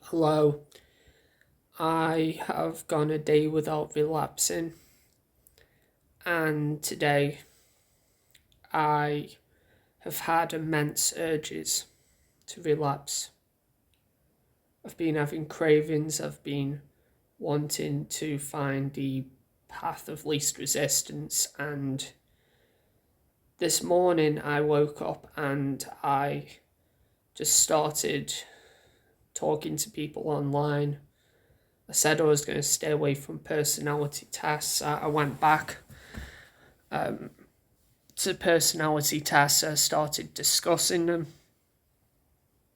Hello, I have gone a day without relapsing, and today I have had immense urges to relapse. I've been having cravings, I've been wanting to find the path of least resistance, and this morning I woke up and I just started talking to people online. I said I was going to stay away from personality tests. I went back to personality tests. I started discussing them.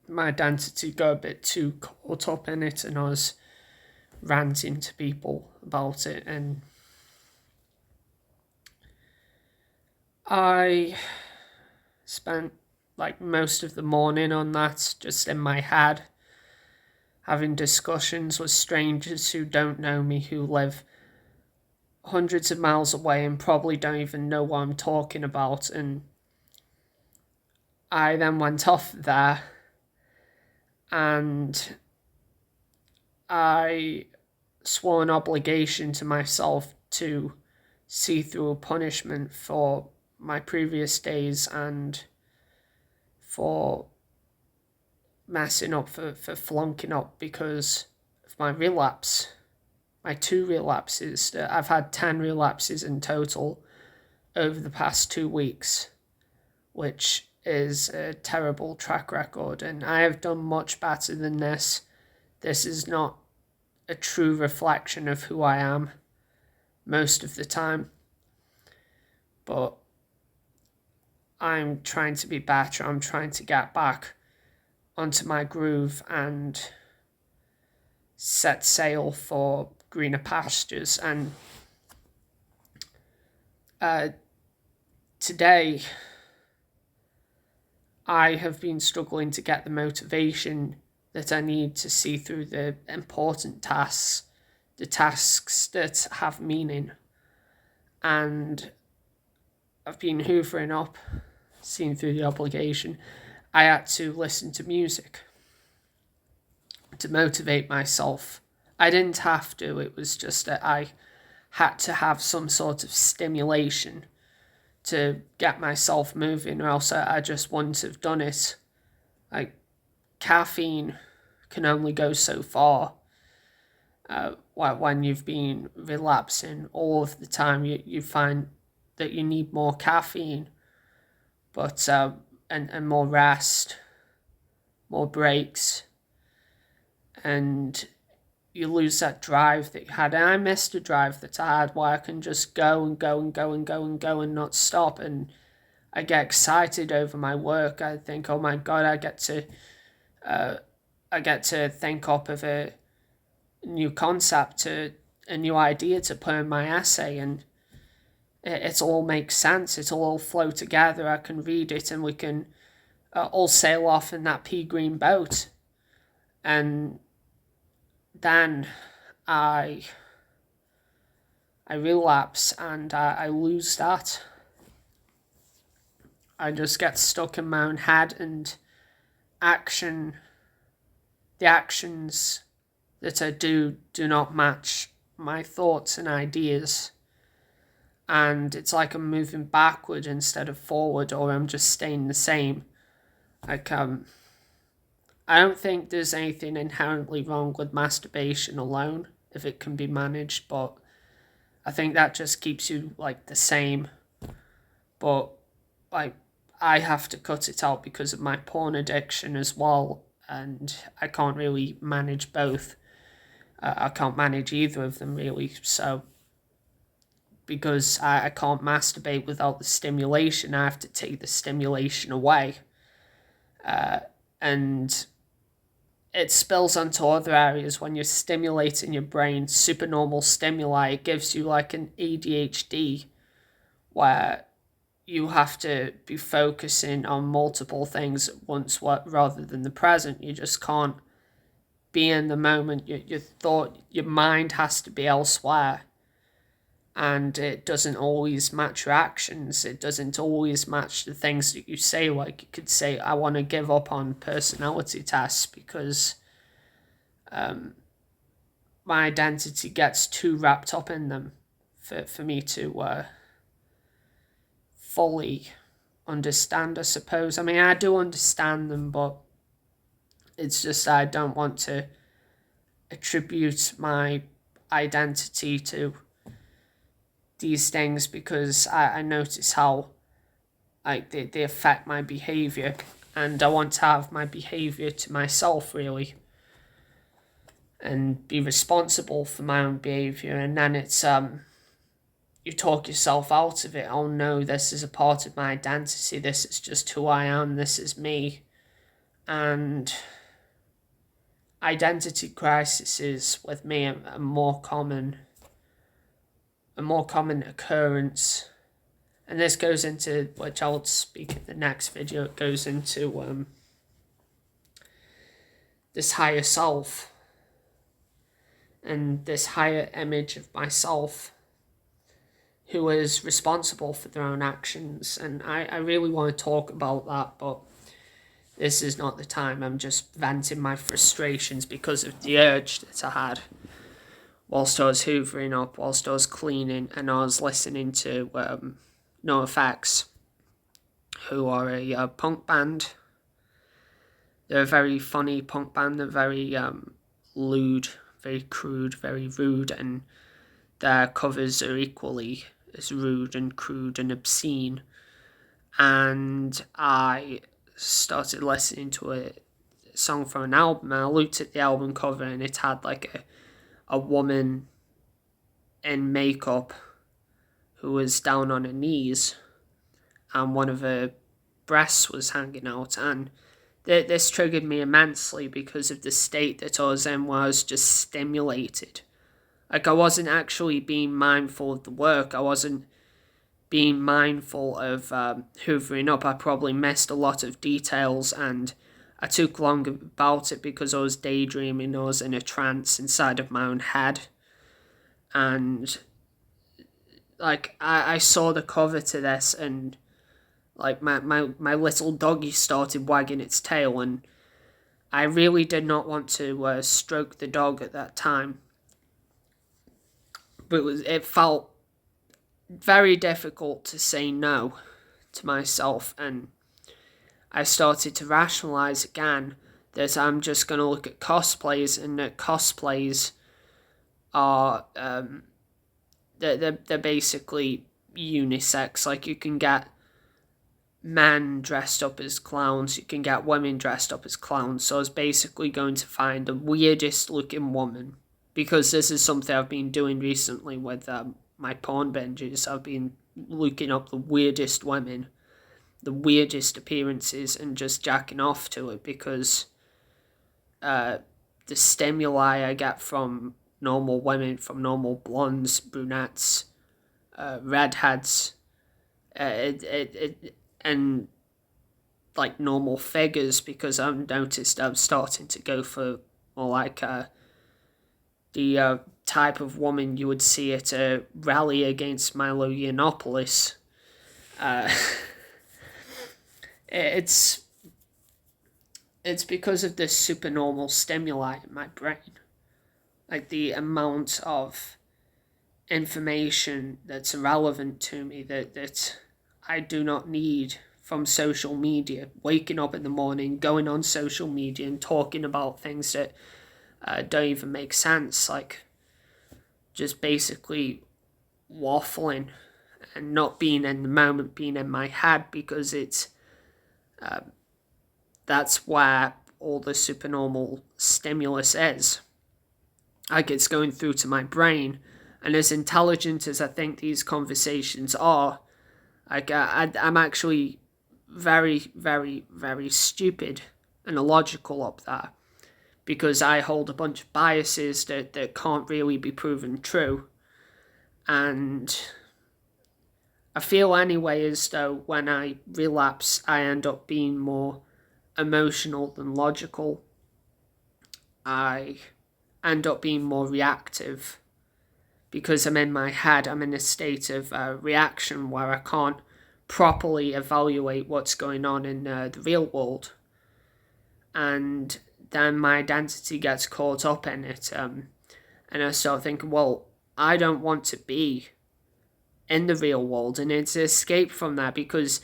My identity got a bit too caught up in it, and I was ranting to people about it. And I spent like most of the morning on that, just in my head, having discussions with strangers who don't know me, who live hundreds of miles away and probably don't even know what I'm talking about. And I then went off there and I swore an obligation to myself to see through a punishment for my previous days and for messing up, for flunking up because of my relapse. My 2 relapses. I've had 10 relapses in total over the past 2 weeks, which is a terrible track record, and I have done much better than this. This is not a true reflection of who I am most of the time, but I'm trying to be better. I'm trying to get back onto my groove and set sail for greener pastures. And today I have been struggling to get the motivation that I need to see through the important tasks, the tasks that have meaning. And I've been hoovering up, seeing through the obligation. I had to listen to music to motivate myself. I didn't have to, it was just that I had to have some sort of stimulation to get myself moving, or else I just wouldn't have done it. Like, caffeine can only go so far. When you've been relapsing all of the time, you find that you need more caffeine, but and more rest, more breaks, and you lose that drive that you had. And I missed the drive that I had, where I can just go and go and go and go and go and not stop. And I get excited over my work. I think, oh my God, I get to think up of a new concept, to a new idea to put in my essay, and it all makes sense. It'll all flow together. I can read it, and we can all sail off in that pea green boat. And then I relapse, and I lose that. I just get stuck in my own head, and the actions that I do not match my thoughts and ideas. And it's like I'm moving backward instead of forward, or I'm just staying the same. Like, I don't think there's anything inherently wrong with masturbation alone, if it can be managed, but I think that just keeps you, like, the same. But, like, I have to cut it out because of my porn addiction as well, and I can't really manage both. I can't manage either of them, really, so because I can't masturbate without the stimulation, I have to take the stimulation away. And it spills onto other areas when you're stimulating your brain. Supernormal stimuli, it gives you like an ADHD, where you have to be focusing on multiple things at once rather than the present. You just can't be in the moment. Your mind has to be elsewhere. And it doesn't always match your actions. It doesn't always match the things that you say. Like, you could say, I want to give up on personality tests because my identity gets too wrapped up in them for me to fully understand, I suppose. I mean, I do understand them, but it's just I don't want to attribute my identity to these things, because I notice how like they affect my behavior, and I want to have my behavior to myself, really, and be responsible for my own behavior. And then it's you talk yourself out of it. Oh no, this is a part of my identity, this is just who I am, this is me. And identity crises with me are a more common occurrence. And this goes into, which I'll speak in the next video, it goes into this higher self and this higher image of myself who is responsible for their own actions. And I really want to talk about that, but this is not the time. I'm just venting my frustrations because of the urge that I had whilst I was hoovering up, whilst I was cleaning, and I was listening to NoFX, who are a punk band. They're a very funny punk band. They're very lewd, very crude, very rude, and their covers are equally as rude and crude and obscene. And I started listening to a song from an album, and I looked at the album cover, and it had like a woman in makeup who was down on her knees, and one of her breasts was hanging out. And this triggered me immensely because of the state that I was in, where I was just stimulated. Like, I wasn't actually being mindful of the work. I wasn't being mindful of hoovering up. I probably missed a lot of details, and I took long about it because I was daydreaming. I was in a trance inside of my own head. And like, I saw the cover to this, and like my little doggy started wagging its tail, and I really did not want to stroke the dog at that time. But it felt very difficult to say no to myself, and I started to rationalize again that I'm just going to look at cosplays, and that cosplays are they're basically unisex. Like, you can get men dressed up as clowns, you can get women dressed up as clowns. So I was basically going to find the weirdest looking woman, because this is something I've been doing recently with my porn binges. I've been looking up the weirdest women, the weirdest appearances, and just jacking off to it, because the stimuli I get from normal women, from normal blondes, brunettes, redheads, and like normal figures, because I've noticed I'm starting to go for more like the type of woman you would see at a rally against Milo Yiannopoulos. It's because of this supernormal stimuli in my brain. Like, the amount of information that's irrelevant to me, that I do not need from social media. Waking up in the morning, going on social media and talking about things that don't even make sense. Like, just basically waffling and not being in the moment, being in my head, because it's that's where all the supernormal stimulus is. Like, it's going through to my brain, and as intelligent as I think these conversations are, like, I'm actually very, very, very stupid and illogical up there, because I hold a bunch of biases that can't really be proven true. And I feel anyway as though when I relapse, I end up being more emotional than logical. I end up being more reactive, because I'm in my head. I'm in a state of reaction where I can't properly evaluate what's going on in the real world. And then my identity gets caught up in it, and I start thinking, well, I don't want to be in the real world, and it's escape from that, because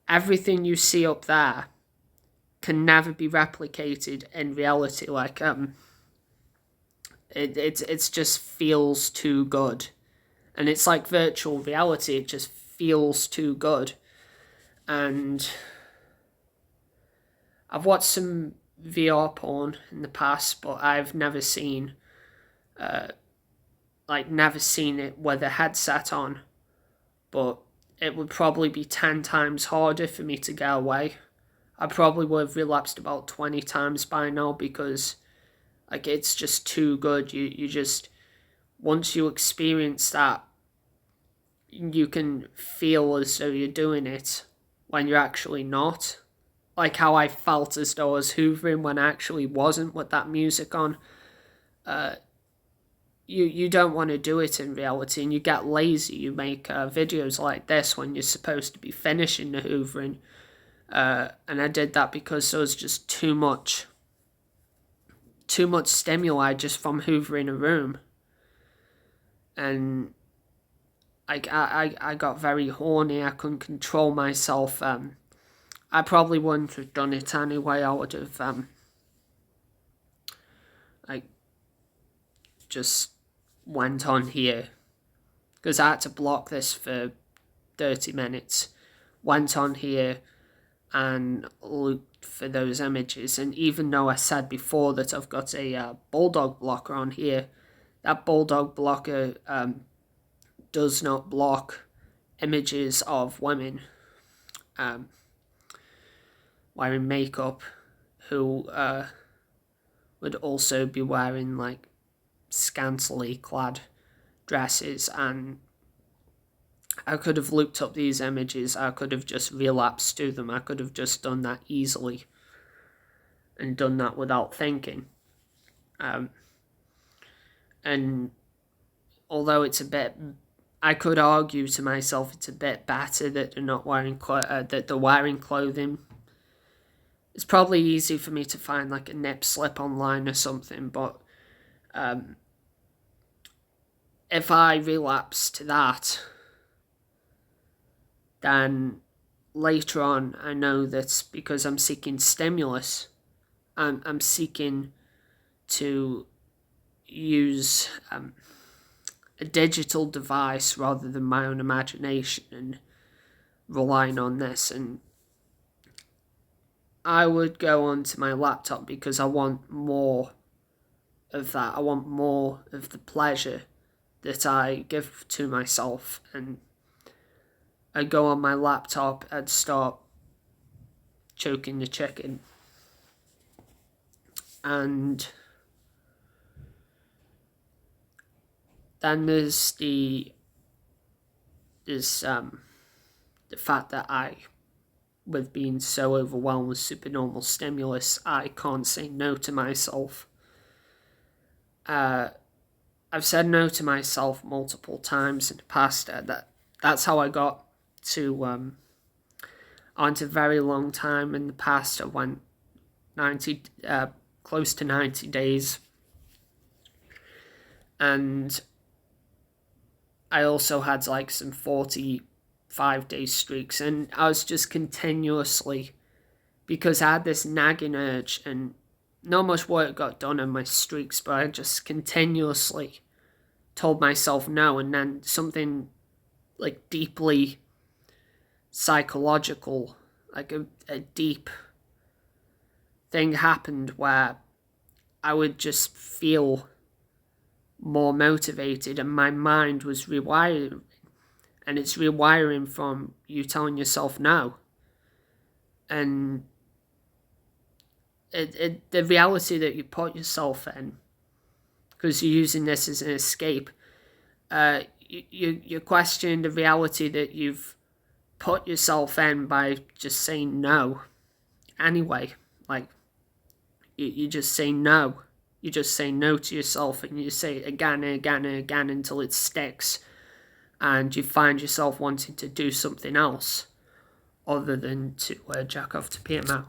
everything you see up there can never be replicated in reality. Like, it's just feels too good, and it's like virtual reality. It just feels too good. And I've watched some VR porn in the past, but I've never seen never seen it with a headset on. But it would probably be 10 times harder for me to get away. I probably would have relapsed about 20 times by now, because like, it's just too good. You just, once you experience that, you can feel as though you're doing it when you're actually not. Like how I felt as though I was hoovering when I actually wasn't, with that music on. You don't want to do it in reality, and you get lazy. You make videos like this when you're supposed to be finishing the hoovering. And I did that because there was just too much stimuli just from hoovering a room. And I got very horny. I couldn't control myself. I probably wouldn't have done it anyway. I would have just went on here, because I had to block this for 30 minutes. Went on here and looked for those images. And even though I said before that I've got a bulldog blocker on here, that bulldog blocker does not block images of women wearing makeup who would also be wearing like scantily clad dresses. And I could have looked up these images. I could have just relapsed to them. I could have just done that easily and done that without thinking. And although it's a bit, I could argue to myself it's a bit better that they're not wearing that they're wearing clothing. It's probably easy for me to find like a nip slip online or something, but if I relapse to that, then later on I know that's because I'm seeking stimulus. I'm seeking to use a digital device rather than my own imagination, and relying on this. And I would go onto my laptop because I want more of that. I want more of the pleasure that I give to myself. And I'd go on my laptop, I'd start choking the chicken. And then there's the fact that with being so overwhelmed with supernormal stimulus, I can't say no to myself. I've said no to myself multiple times in the past. That's how I got to onto a very long time in the past. I went close to 90 days. And I also had like some 45-day streaks, and I was just continuously, because I had this nagging urge, and not much work got done on my streaks, but I just continuously told myself no. And then something like deeply psychological, like a deep thing happened where I would just feel more motivated, and my mind was rewiring. And it's rewiring from you telling yourself no. And the reality that you put yourself in, because you're using this as an escape, you question the reality that you've put yourself in by just saying no anyway. Like, you just say no. You just say no to yourself, and you say it again and again and again until it sticks, and you find yourself wanting to do something else other than to jack off to PML.